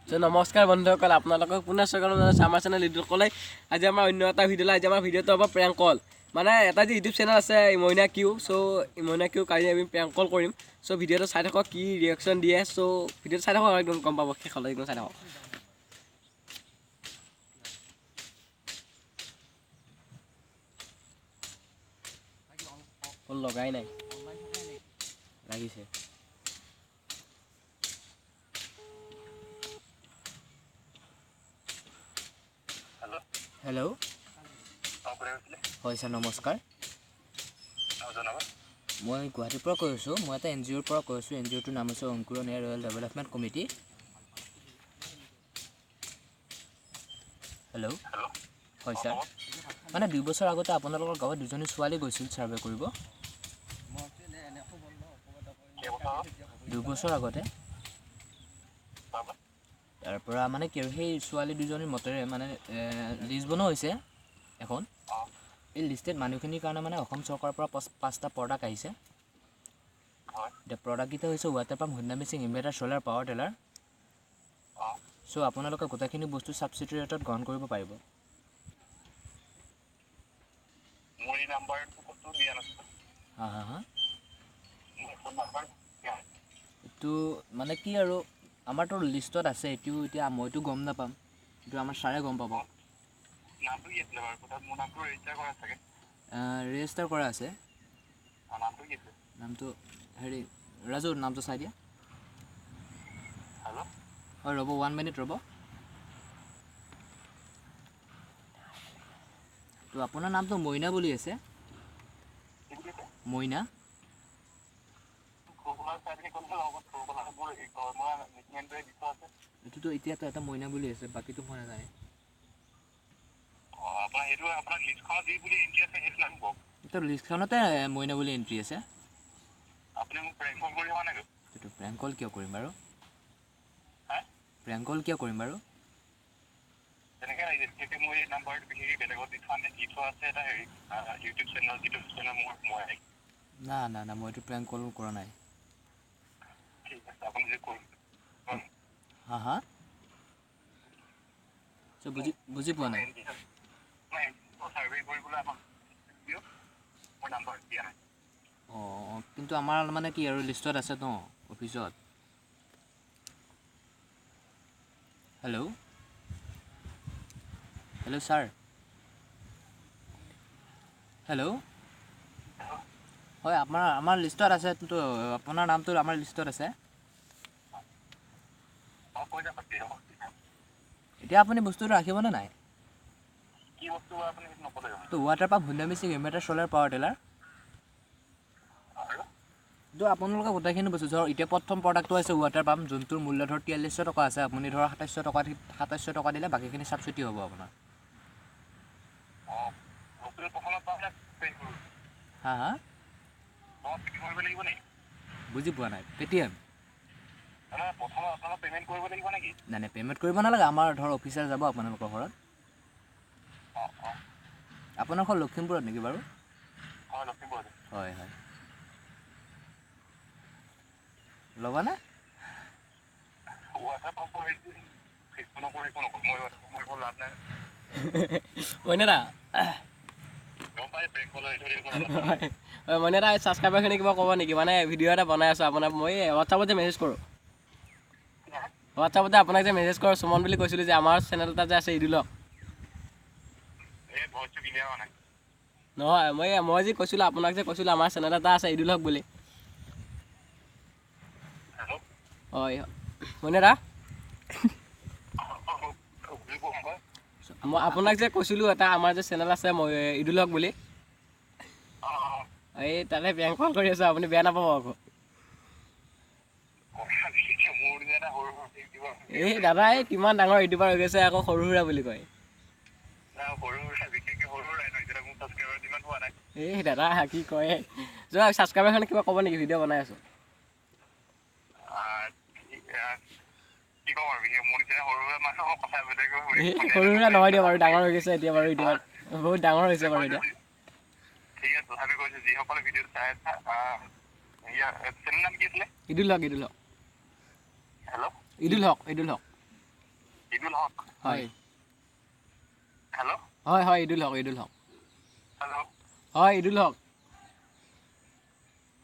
নমস্কাৰ বন্ধুসকল আপোনালোকক পুনৰ স্বাগতম জনাইছোঁ আমাৰ চেনেল ইউটিউবলৈ আজি আমাৰ অন্য এটা ভিডিঅ'লৈ আজি আমাৰ ভিডিঅ'টো হ'ব প্ৰেংক কল মানে এটা যে ইউটিউব চেনেল আছে মইনা কিউ মইনা কিউ কালি আমি প্ৰেংক কল কৰিম ভিডিঅ'টো চাই থাকক কি ৰিয়েকশ্যন দিয়ে ভিডিঅ'টো চাই থাকক একদম গম পাব শেষলৈ একদম চাই থাকক কল লগাই নাই লাগিছে হেল্ল' হয় ছাৰ নমস্কাৰ মই গুৱাহাটীৰ পৰা কৈ আছোঁ মই এটা NGOৰ পৰা কৈ আছোঁ NGOটোৰ নাম হৈছে অংকুৰণ এয়াৰ ৰয়েল ডেভেলপমেণ্ট কমিটি হেল্ল' হয় ছাৰ মানে 2 বছৰ আগতে আপোনালোকৰ গাঁৱত দুজনী ছোৱালী গৈছিল ছাৰ্ভে কৰিব 2 বছৰ আগতে তাৰ পৰা মানে কি আৰু সেই ছোৱালী দুজনীৰ মতেৰে মানে লিষ্ট বনোৱা হৈছে এখন এই লিষ্টেড মানুহখিনিৰ কাৰণে মানে অসম চৰকাৰৰ পৰা 5টা প্ৰডাক্ট আহিছে এতিয়া প্ৰডাক্টকেইটা হৈছে water pump Honda machine inverter solar power tiller আপোনালোকে গোটেইখিনি বস্তু ছাবচিডি ৰেটত গ্ৰহণ কৰিব পাৰিব এইটো মানে কি আৰু আমাৰতো লিষ্টত আছে এইটো এতিয়া মইতো গম নাপাম এইটো আমাৰ ছাৰে গম পাব ৰেজিষ্টাৰ কৰা আছে নামটো হেৰি ৰাজু নামটো চাই দিয়া হয় ৰ'ব 1 মিনিট ৰ'ব তো আপোনাৰ নামটো মইনা বুলি আছে মইনা এইটোতো এতিয়াতো এটা মইনা বুলি আছে বাকীটো মই নাজানে এইটো লিষ্টখনতে মইনা বুলি এণ্ট্ৰি আছে এইটো প্ৰেংক কল কিয় কৰিম বাৰু প্ৰেংক কল কিয় কৰিম বাৰু না না না মই এইটো প্ৰেংক কল কৰা নাই হা হা বুজি পোৱা নাই অঁ কিন্তু আমাৰ মানে কি আৰু লিষ্টত আছে ন অফিচত হেল্ল' হেল্ল' ছাৰ হেল্ল' হয় আমাৰ লিষ্টত আছে কিন্তু আপোনাৰ নামটো আমাৰ লিষ্টত আছে এতিয়া আপুনি বস্তুটো ৰাখিবনে নাই তো water pump Honda machine inverter solar power tiller তো আপোনালোকে গোটেইখিনি বস্তু ধৰক এতিয়া প্ৰথম প্ৰডাক্টটো আছে ৱাটাৰ পাম্প যোনটোৰ মূল্য ধৰক 4300 টকা আছে আপুনি ধৰক 2700 টকা দিলে বাকীখিনি ছাবচিডি হ'ব আপোনাৰ হা হা বুজি পোৱা নাই পে'টিএম নাই নাই পে'মেণ্ট কৰিব নালাগে আমাৰ ধৰ অফিচাৰ যাব আপোনালোকৰ ঘৰত আপোনাৰ ঘৰ লখিমপুৰত নেকি বাৰু হয় হয় ল'বানে মইনা মইনা ছাবস্ক্ৰাইবাৰখিনি কিবা ক'ব নেকি মানে ভিডিঅ' এটা বনাই আছোঁ আপোনাক মই হোৱাটছআপত যে মেছেজ কৰোঁ হোৱাটছআপতে আপোনাক যে মেছেজ কৰোঁ সুমন বুলি কৈছিলোঁ যে আমাৰ চেনেল এটা যে আছে ইদুলক নহয় মই যে কৈছিলোঁ আপোনাক যে কৈছিলোঁ আমাৰ চেনেল এটা আছে ইদুলক বুলি হয় মইনা মই আপোনাক যে কৈছিলোঁ এটা আমাৰ যে চেনেল আছে মই ইদুলক বুলি এই তাতে প্ৰেংক কল কৰি আছোঁ আপুনি বেয়া নাপাব আকৌ এই দাদা এই কিমান ডাঙৰ ইউটিউবাৰ হৈ গৈছে আকৌ সৰু সুৰা বুলি কয় এই দাদা কি কয় যোৱা ছাবস্ক্ৰাইবাৰখনে কিবা ক'ব নেকি ভিডিঅ' বনাই আছোঁ সৰু সুৰা নহয় দিয়ক বাৰু ডাঙৰ হৈ গৈছে এতিয়া বাৰু ইউটিউবাৰ বহুত ডাঙৰ হৈছে বাৰু এতিয়া ইদুল হক ইদুল হক হয় হেল্ল' হয় হয় ইদুল হক হেল্ল' হয় ইদুল হক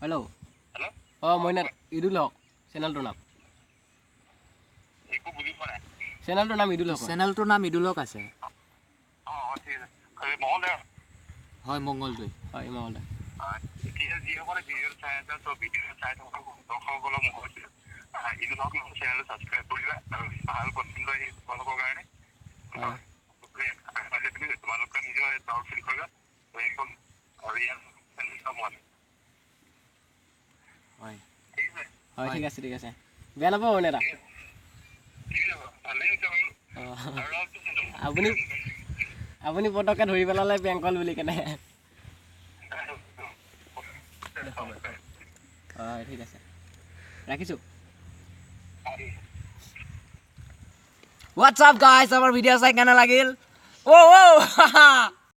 হেল্ল' হেল্ল' মইনা ইদুল হক চেনেলটোৰ নাম একো বুজি পোৱা নাই চেনেলটোৰ নাম ইদুল হক চেনেলটোৰ নাম ইদুল হক আছে ঠিক আছে মহোদয় হয় মংগলদৈ হয় মহোদয় যিসকলে ভিডিঅ' চাই আছে ত' ভিডিঅ' চাই থকা দৰ্শকসকলক মই কৈছোঁ ইদুল হক চেনেলটো ছাবস্ক্ৰাইব কৰিবা আৰু ভাল কণ্টেণ্ট আহি তোমালোকৰ কাৰণে হয় তোমালোকে নিজৰ ডাউট ফিল কৰিবা আৰু ইয়াৰ হয় ঠিক আছে হয় ঠিক আছে ঠিক আছে বেয়া নাপাব মইনা ঠিক আছে ভালেই হৈছে আৰু আপুনি আপুনি পটককৈ ধৰি পেলালে প্ৰিয়ংকল বুলি কেনে হয় ঠিক আছে ৰাখিছোঁ হোৱাটছআপ গাইজ আমাৰ ভিডিঅ' চাই কেনে লাগিল অ'